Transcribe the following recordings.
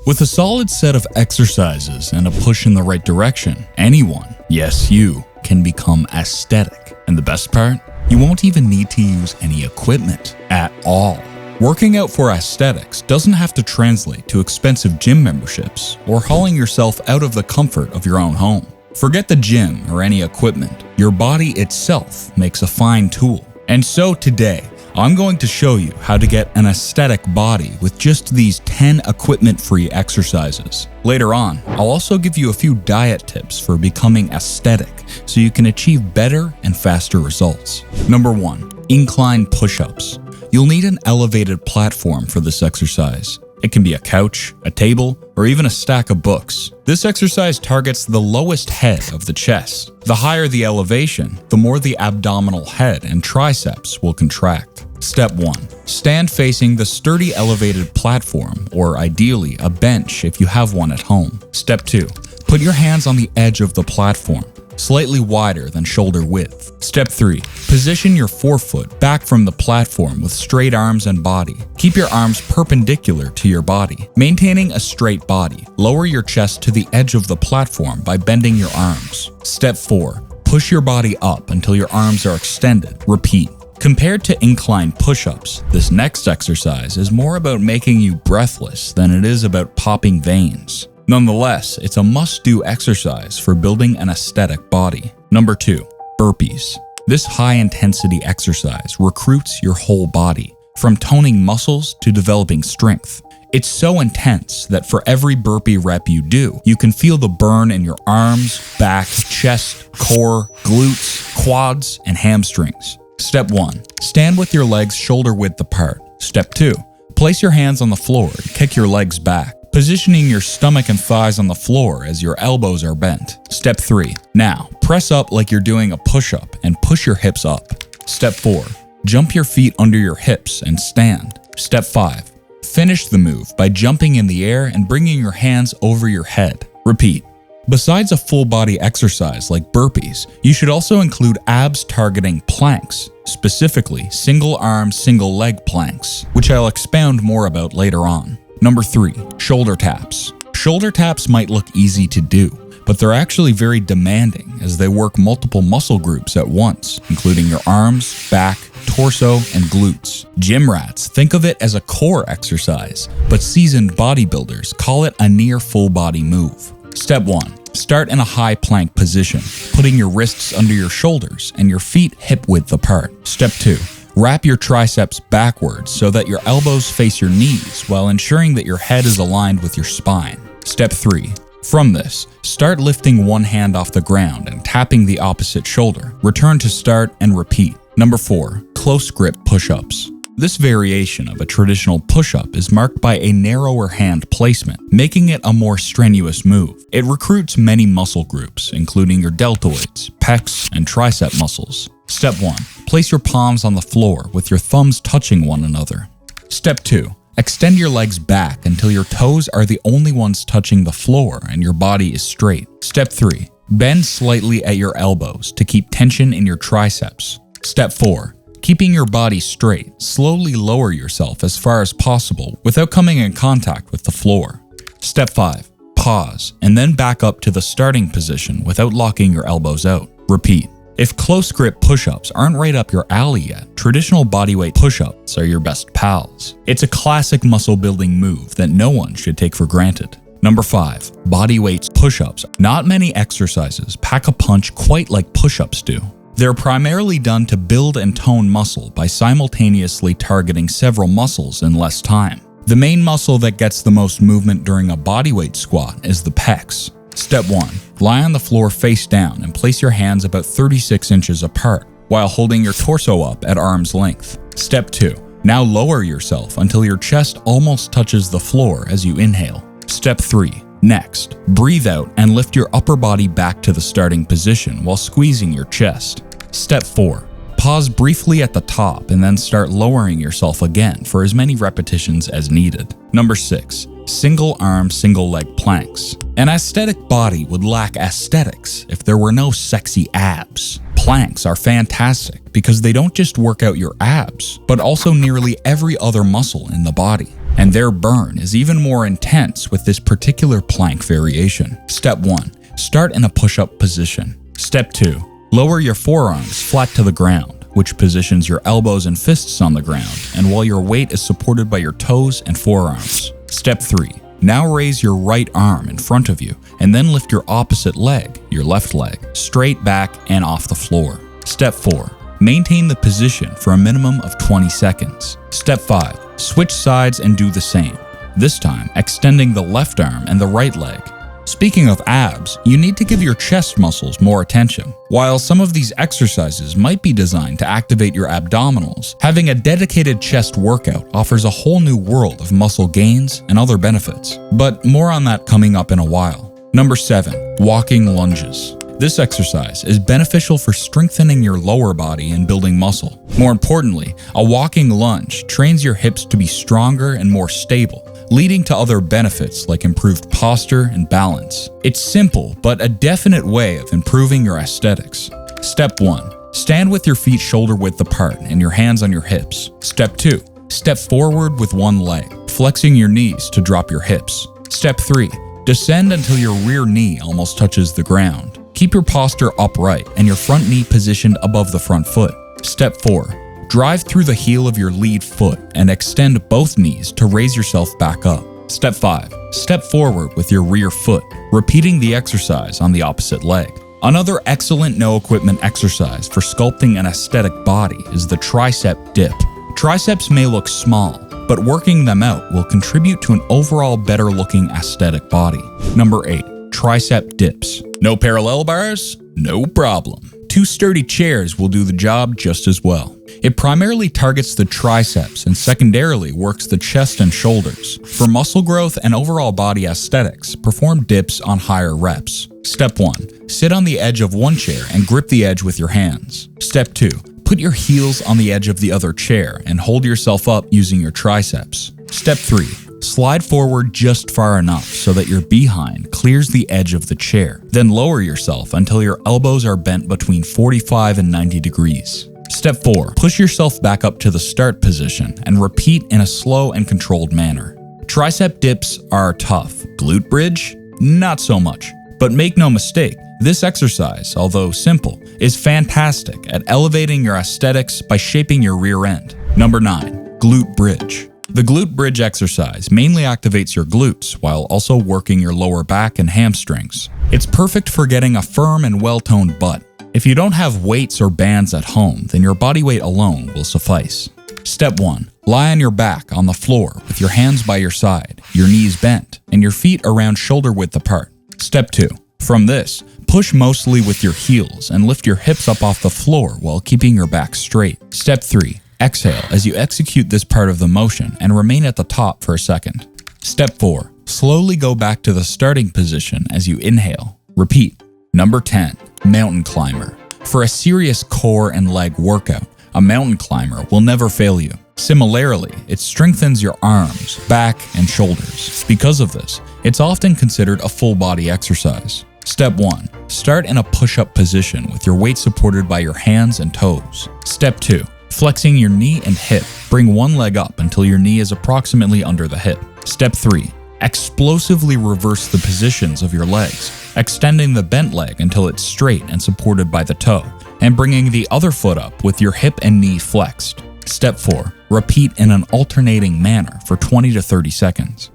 With a solid set of exercises and a push in the right direction, anyone, yes you, can become aesthetic. And the best part? You won't even need to use any equipment at all. Working out for aesthetics doesn't have to translate to expensive gym memberships or hauling yourself out of the comfort of your own home. Forget the gym or any equipment. Your body itself makes a fine tool. And so today, I'm going to show you how to get an aesthetic body with just these 10 equipment-free exercises. Later on, I'll also give you a few diet tips for becoming aesthetic so you can achieve better and faster results. Number 1. Incline push-ups. You'll need an elevated platform for this exercise. It can be a couch, a table, or even a stack of books. This exercise targets the lowest head of the chest. The higher the elevation, the more the abdominal head and triceps will contract. Step 1. Stand facing the sturdy elevated platform, or ideally a bench if you have one at home. Step 2. Put your hands on the edge of the platform, slightly wider than shoulder width. Step 3. Position your forefoot back from the platform with straight arms and body. Keep your arms perpendicular to your body. Maintaining a straight body, lower your chest to the edge of the platform by bending your arms. Step 4. Push your body up until your arms are extended. Repeat. Compared to incline push-ups, this next exercise is more about making you breathless than it is about popping veins. Nonetheless, it's a must-do exercise for building an aesthetic body. Number 2. Burpees. This high-intensity exercise recruits your whole body, from toning muscles to developing strength. It's so intense that for every burpee rep you do, you can feel the burn in your arms, back, chest, core, glutes, quads, and hamstrings. Step 1. Stand with your legs shoulder-width apart. Step 2. Place your hands on the floor and kick your legs back, positioning your stomach and thighs on the floor as your elbows are bent. Step 3. Now, press up like you're doing a push-up and push your hips up. Step 4. Jump your feet under your hips and stand. Step 5. Finish the move by jumping in the air and bringing your hands over your head. Repeat. Besides a full-body exercise like burpees, you should also include abs-targeting planks, specifically single-arm, single-leg planks, which I'll expound more about later on. Number 3. Shoulder taps. Shoulder taps might look easy to do, but they're actually very demanding as they work multiple muscle groups at once, including your arms, back, torso, and glutes. Gym rats think of it as a core exercise, but seasoned bodybuilders call it a near full-body move. Step 1. Start in a high plank position, putting your wrists under your shoulders and your feet hip-width apart. Step 2. Wrap your triceps backwards so that your elbows face your knees while ensuring that your head is aligned with your spine. Step 3. From this, start lifting one hand off the ground and tapping the opposite shoulder. Return to start and repeat. Number 4. Close grip push-ups. This variation of a traditional push-up is marked by a narrower hand placement, making it a more strenuous move. It recruits many muscle groups, including your deltoids, pecs, and tricep muscles. Step 1. Place your palms on the floor with your thumbs touching one another. Step 2. Extend your legs back until your toes are the only ones touching the floor and your body is straight. Step 3. Bend slightly at your elbows to keep tension in your triceps. Step 4. Keeping your body straight, slowly lower yourself as far as possible without coming in contact with the floor. Step 5. Pause, and then back up to the starting position without locking your elbows out. Repeat. If close grip push-ups aren't right up your alley yet, traditional bodyweight push-ups are your best pals. It's a classic muscle building move that no one should take for granted. Number 5. Bodyweight push-ups. Not many exercises pack a punch quite like push-ups do. They're primarily done to build and tone muscle by simultaneously targeting several muscles in less time. The main muscle that gets the most movement during a bodyweight squat is the pecs. Step 1. Lie on the floor face down and place your hands about 36 inches apart while holding your torso up at arm's length. Step 2. Now lower yourself until your chest almost touches the floor as you inhale. Step 3. Next, breathe out and lift your upper body back to the starting position while squeezing your chest. Step 4. Pause briefly at the top and then start lowering yourself again for as many repetitions as needed. Number 6. Single arm, single leg planks. An aesthetic body would lack aesthetics if there were no sexy abs. Planks are fantastic because they don't just work out your abs, but also nearly every other muscle in the body. and their burn is even more intense with this particular plank variation. Step 1. Start in a push-up position. Step 2. Lower your forearms flat to the ground, which positions your elbows and fists on the ground, and while your weight is supported by your toes and forearms. Step 3. Now raise your right arm in front of you, and then lift your opposite leg, your left leg, straight back and off the floor. Step 4. Maintain the position for a minimum of 20 seconds. Step 5. Switch sides and do the same, this time extending the left arm and the right leg. Speaking of abs, you need to give your chest muscles more attention. While some of these exercises might be designed to activate your abdominals, having a dedicated chest workout offers a whole new world of muscle gains and other benefits. But more on that coming up in a while. Number 7. Walking lunges. This exercise is beneficial for strengthening your lower body and building muscle. More importantly, a walking lunge trains your hips to be stronger and more stable, leading to other benefits like improved posture and balance. It's simple, but a definite way of improving your aesthetics. Step 1. Stand with your feet shoulder width apart and your hands on your hips. Step 2. Step forward with one leg, flexing your knees to drop your hips. Step 3. Descend until your rear knee almost touches the ground. Keep your posture upright and your front knee positioned above the front foot. Step 4. Drive through the heel of your lead foot and extend both knees to raise yourself back up. Step 5. Step forward with your rear foot, repeating the exercise on the opposite leg. Another excellent no-equipment exercise for sculpting an aesthetic body is the tricep dip. Triceps may look small, but working them out will contribute to an overall better-looking aesthetic body. Number 8. Tricep dips. No parallel bars? No problem. 2 sturdy chairs will do the job just as well. It primarily targets the triceps and secondarily works the chest and shoulders. For muscle growth and overall body aesthetics, perform dips on higher reps. Step 1. Sit on the edge of one chair and grip the edge with your hands. Step 2. Put your heels on the edge of the other chair and hold yourself up using your triceps. Step 3. Slide forward just far enough so that your behind clears the edge of the chair. Then lower yourself until your elbows are bent between 45 and 90 degrees. Step 4. Push yourself back up to the start position and repeat in a slow and controlled manner. Tricep dips are tough. Glute bridge? Not so much. But make no mistake, this exercise, although simple, is fantastic at elevating your aesthetics by shaping your rear end. Number 9. Glute bridge. The glute bridge exercise mainly activates your glutes while also working your lower back and hamstrings. It's perfect for getting a firm and well-toned butt. If you don't have weights or bands at home, then your body weight alone will suffice. Step 1. Lie on your back on the floor with your hands by your side, your knees bent, and your feet around shoulder width apart. Step 2. From this, push mostly with your heels and lift your hips up off the floor while keeping your back straight. Step 3. Exhale as you execute this part of the motion and remain at the top for a second. Step 4. Slowly go back to the starting position as you inhale. Repeat. Number 10. Mountain climber. For a serious core and leg workout, a mountain climber will never fail you. Similarly, it strengthens your arms, back, and shoulders. Because of this, it's often considered a full body exercise. Step 1. Start in a push-up position with your weight supported by your hands and toes. Step 2. Flexing your knee and hip, bring one leg up until your knee is approximately under the hip. Step 3. Explosively reverse the positions of your legs, extending the bent leg until it's straight and supported by the toe, and bringing the other foot up with your hip and knee flexed. Step 4. Repeat in an alternating manner for 20 to 30 seconds.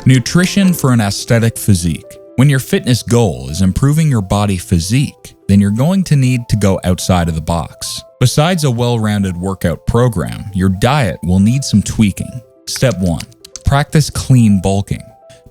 Nutrition for an aesthetic physique. When your fitness goal is improving your body physique, then you're going to need to go outside of the box. Besides a well-rounded workout program, your diet will need some tweaking. Step 1. Practice clean bulking.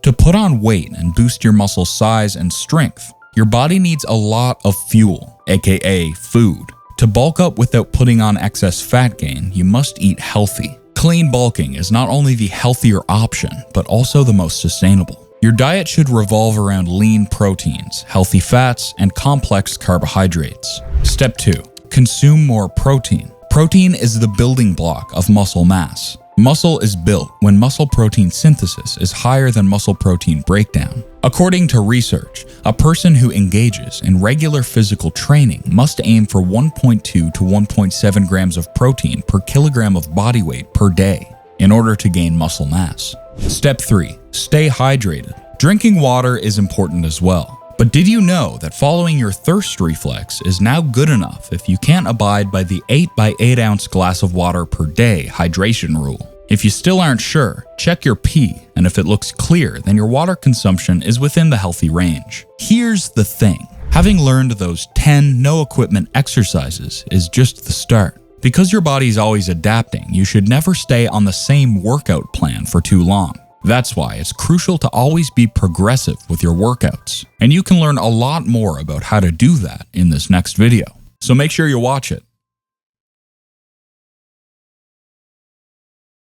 To put on weight and boost your muscle size and strength, your body needs a lot of fuel, aka food. To bulk up without putting on excess fat gain, you must eat healthy. Clean bulking is not only the healthier option, but also the most sustainable. Your diet should revolve around lean proteins, healthy fats, and complex carbohydrates. Step 2. Consume more protein. Protein is the building block of muscle mass. Muscle is built when muscle protein synthesis is higher than muscle protein breakdown. According to research, a person who engages in regular physical training must aim for 1.2 to 1.7 grams of protein per kilogram of body weight per day. in order to gain muscle mass. Step 3. Stay hydrated. Drinking water is important as well. But did you know that following your thirst reflex is now good enough if you can't abide by the 8 by 8 ounce glass of water per day hydration rule? If you still aren't sure, check your pee, and if it looks clear, then your water consumption is within the healthy range. Here's the thing. Having learned those 10 no-equipment exercises is just the start. Because your body's always adapting, you should never stay on the same workout plan for too long. That's why it's crucial to always be progressive with your workouts. And you can learn a lot more about how to do that in this next video. So make sure you watch it.